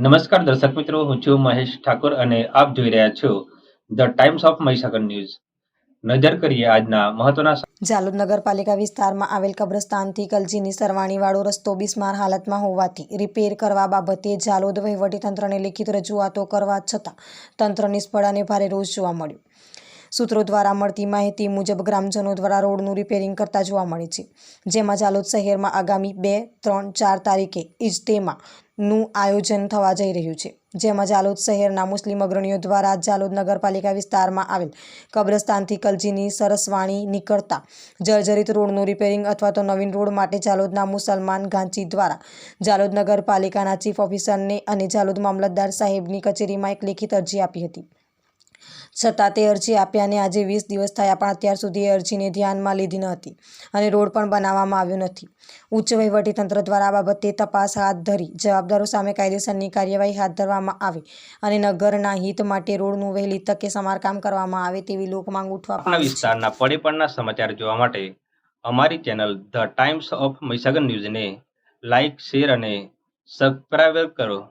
નમસ્કાર દર્શક મિત્રો, હું છું મહેશ ઠાકોર અને આપ જોઈ રહ્યા છો the times of Mahisagar news. નજર કરીએ આજના મહત્વના. જાલોદ નગરપાલિકા વિસ્તારમાં આવેલ કબ્રસ્તાનથી કલજીની સરવાણીવાળો રસ્તો બિસ્માર હાલતમાં હોવાથી રિપેર કરવા બાબતે જાલોદ વહીવટીતંત્રને લેખિત રજૂઆતો કરવા છતાં તંત્ર નિષ્ફળ અને ભારે રોષ જોવા મળ્યો. સૂત્રો દ્વારા મળતી માહિતી મુજબ ગ્રામજનો દ્વારા રોડનું રિપેરિંગ કરતા જોવા મળે છે, જેમાં જાલોદ શહેરમાં આગામી 2, 3, 4 તારીખે ઇજ્તેમાનું આયોજન થવા જઈ રહ્યું છે, જેમાં જાલોદ શહેરના મુસ્લિમ અગ્રણીઓ દ્વારા જાલોદ નગરપાલિકા વિસ્તારમાં આવેલ કબ્રસ્તાનથી કલજીની સરસવાણી નીકળતા જર્જરિત રોડનું રિપેરિંગ અથવા તો નવીન રોડ માટે જાલોદના મુસલમાન ગાંચી દ્વારા જાલોદ નગરપાલિકાના ચીફ ઓફિસરને અને જાલોદ મામલતદાર સાહેબની કચેરીમાં એક લેખિત અરજી આપી હતી. છતાં તે અરજી આપ્યાને આજે 20 દિવસ થયા પણ અત્યાર સુધી એ અરજીને ધ્યાનમાં લીધી ન હતી અને રોડ પણ બનાવવામાં આવ્યો નથી. ઉચ્ચ વહીવટીતંત્ર દ્વારા આ બાબતે તપાસ હાથ ધરી જવાબદારો સામે કાયદેસરની કાર્યવાહી હાથ ધરવામાં આવે અને નગરના હિત માટે રોડનું વહેલી તકે સમારકામ કરવામાં આવે તેવી લોકમાંગ ઉઠવા પામી છે. વિસ્તારના પડે સમાચાર જોવા માટે અમારી channel the times of Mahisagar ન્યૂઝને લાઇક, શેર અને સબસ્ક્રાઇબ કરો.